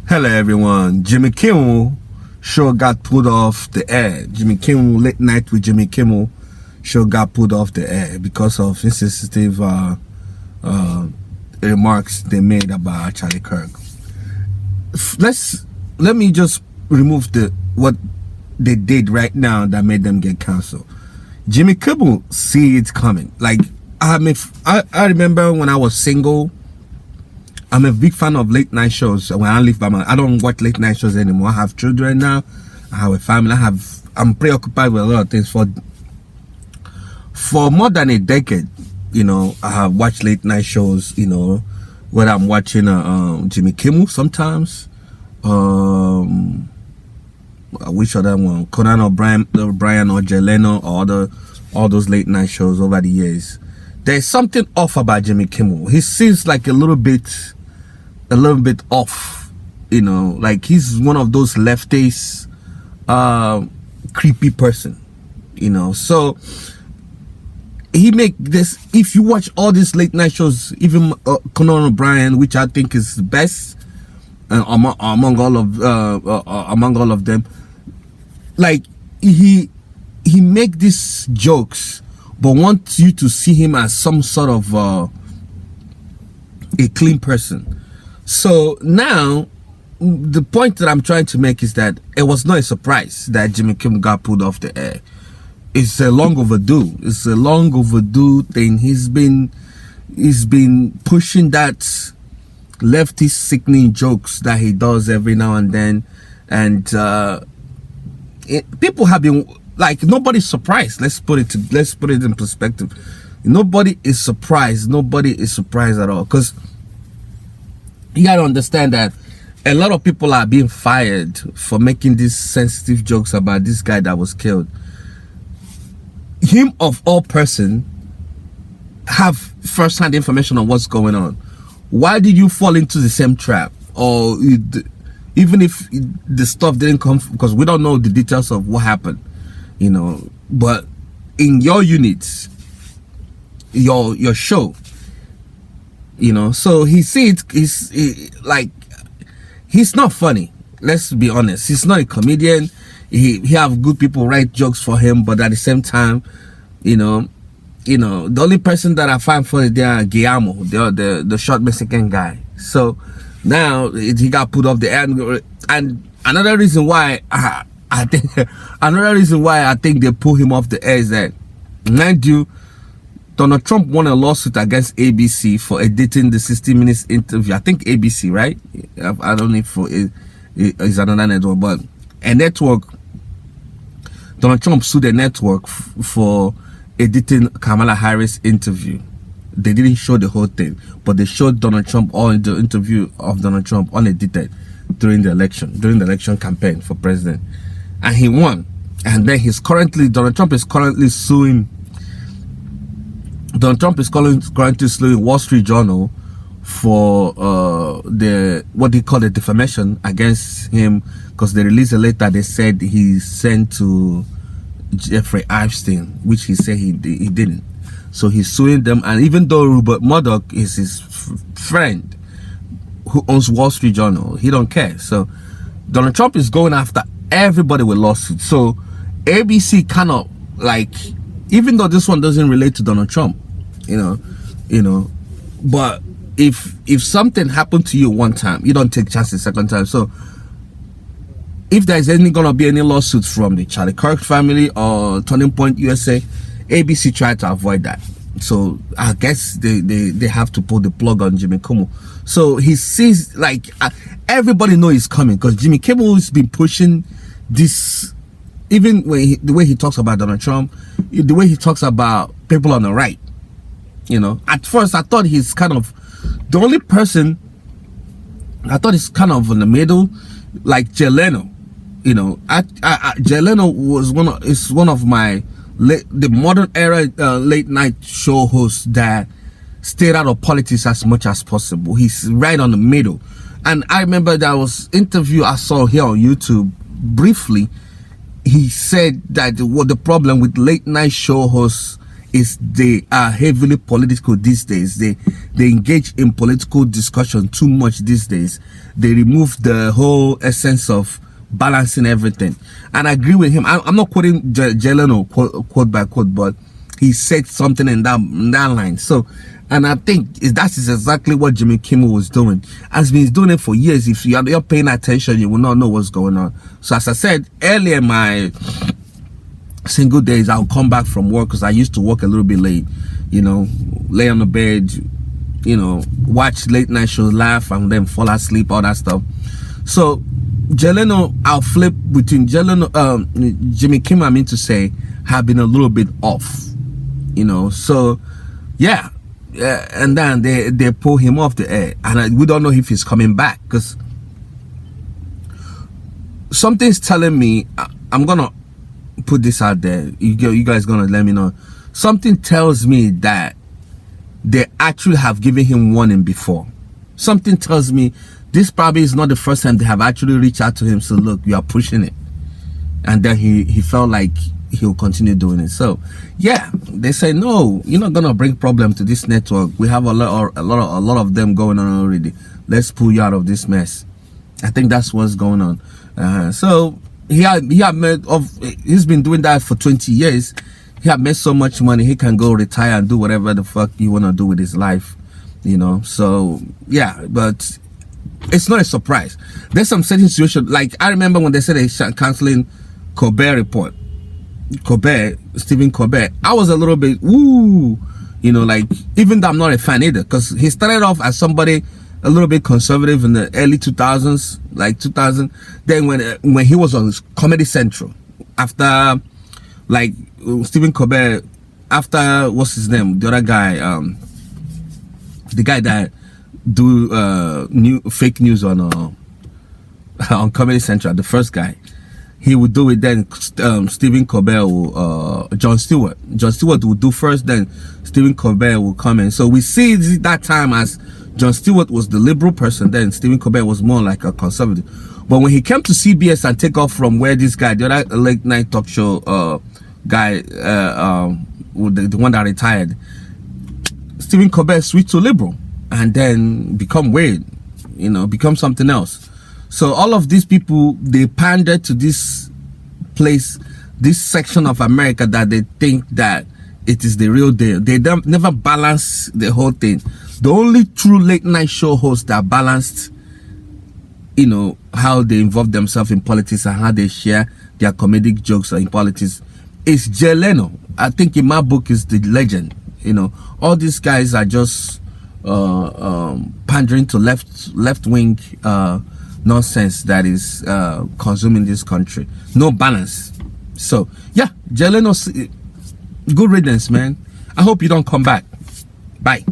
Hello everyone. Jimmy Kimmel show got put off the air. Jimmy Kimmel, Late Night with Jimmy Kimmel show got put off the air because of insensitive remarks they made about Charlie Kirk. Let me just remove what they did right now that made them get canceled. Jimmy Kimmel see it coming. Like I remember when I was single. I'm a big fan of late night shows. When I live by I don't watch late night shows anymore. I have children now. I have a family. I'm preoccupied with a lot of things. For more than a decade, I have watched late night shows. Whether I'm watching Jimmy Kimmel sometimes. Which other one? Conan O'Brien or Jay Leno or all those late night shows over the years. There's something off about Jimmy Kimmel. He seems like a little bit off, like he's one of those lefties, creepy person, so he make this. If you watch all these late night shows, even Conan O'Brien, which I think is the best among all of them, like he make these jokes but wants you to see him as some sort of a clean person. So now, the point that I'm trying to make is that it was not a surprise that Jimmy Kimmel got pulled off the air. It's a long overdue. It's a long overdue thing. He's been pushing that leftist sickening jokes that he does every now and then, and people have been like, nobody's surprised. Let's put it in perspective. Nobody is surprised. Nobody is surprised at all, because you gotta understand that a lot of people are being fired for making these sensitive jokes about this guy that was killed. Him of all person have first-hand information on what's going on. Why did you fall into the same trap? Or even if the stuff didn't come, because we don't know the details of what happened, but in your units, your show, so he said he's not funny. Let's be honest. He's not a comedian. He have good people write jokes for him, but at the same time, the only person that I find funny there, Guillermo, the short Mexican guy. So now he got put off the air, and another reason why I think they pull him off the air is that, mind you, Donald Trump won a lawsuit against ABC for editing the 60 Minutes interview. I think ABC, right? I don't know if it's another network, but a network. Donald Trump sued a network for editing Kamala Harris interview. They didn't show the whole thing, but they showed Donald Trump, all the interview of Donald Trump unedited during the election campaign for president, and he won. And then Donald Trump is currently suing Wall Street Journal for what they call the defamation against him, because they released a letter they said he sent to Jeffrey Epstein, which he said he didn't. So he's suing them, and even though Rupert Murdoch is his friend who owns Wall Street Journal, he don't care. So Donald Trump is going after everybody with lawsuits. So ABC cannot, like, even though this one doesn't relate to Donald Trump, but if something happened to you one time, you don't take chances second time. So if there's gonna be any lawsuits from the Charlie Kirk family or Turning Point USA, ABC tried to avoid that. So I guess they have to pull the plug on Jimmy Kimmel. So he sees, like, everybody know he's coming, because Jimmy Kimmel has been pushing this. Even when the way he talks about Donald Trump, the way he talks about people on the right, at first I thought he's kind of the only person. I thought he's kind of in the middle, like Jay Leno. Jay Leno was one of my the modern era late night show hosts that stayed out of politics as much as possible. He's right on the middle. And I remember there was interview I saw here on YouTube briefly. He said that what the problem with late night show hosts is they are heavily political these days. They engage in political discussion too much these days. They remove the whole essence of balancing everything. And I agree with him. I'm not quoting Jeleno quote by quote, but he said something in that line. So, and I think that is exactly what Jimmy Kimmel was doing. Has been doing it for years. If you're paying attention, you will not know what's going on. So as I said earlier, my single days, I'll come back from work, because I used to work a little bit late, you know, lay on the bed, you know, watch late night shows, laugh, and then fall asleep, all that stuff. So Jeleno, I'll flip between Jeleno, Jimmy Kimmel, I mean to say, have been a little bit off, you know. So yeah, and then they pull him off the air, and we don't know if he's coming back, because something's telling me, I'm gonna put this out there, you guys gonna let me know. Something tells me that they actually have given him warning before. Something tells me this probably is not the first time they have actually reached out to him. So look, you are pushing it, and then he felt like he'll continue doing it. So yeah, they say, no, you're not gonna bring problem to this network. We have a lot of them going on already. Let's pull you out of this mess. I think that's what's going on. So he's been doing that for 20 years. He had made so much money, he can go retire and do whatever the fuck he want to do with his life, you know. So yeah, but it's not a surprise. There's some certain situation, like I remember when they said they're canceling Colbert Report, Stephen Colbert. I was a little bit woo, you know, like, even though I'm not a fan either, because he started off as somebody a little bit conservative in the early 2000s, like 2000. Then when he was on Comedy Central, after like Stephen Colbert, after what's his name, the other guy, the guy that do fake news on Comedy Central, the first guy, he would do it. Then Stephen Colbert will, Jon Stewart would do first, then Stephen Colbert will come in. So we see that time as Jon Stewart was the liberal person, then Stephen Colbert was more like a conservative. But when he came to CBS and take off from where this guy, the other late night talk show guy, the one that retired, Stephen Colbert switched to liberal and then become weird, you know, become something else. So all of these people, they pander to this place, this section of America that they think that it is the real deal. They don't never balance the whole thing. The only true late night show hosts that balanced, you know, how they involve themselves in politics and how they share their comedic jokes in politics is Jay Leno. I think in my book is the legend. You know, all these guys are just pandering to left wing nonsense that is consuming this country. No balance. So yeah, Jay Leno, good riddance, man. I hope you don't come back. Bye.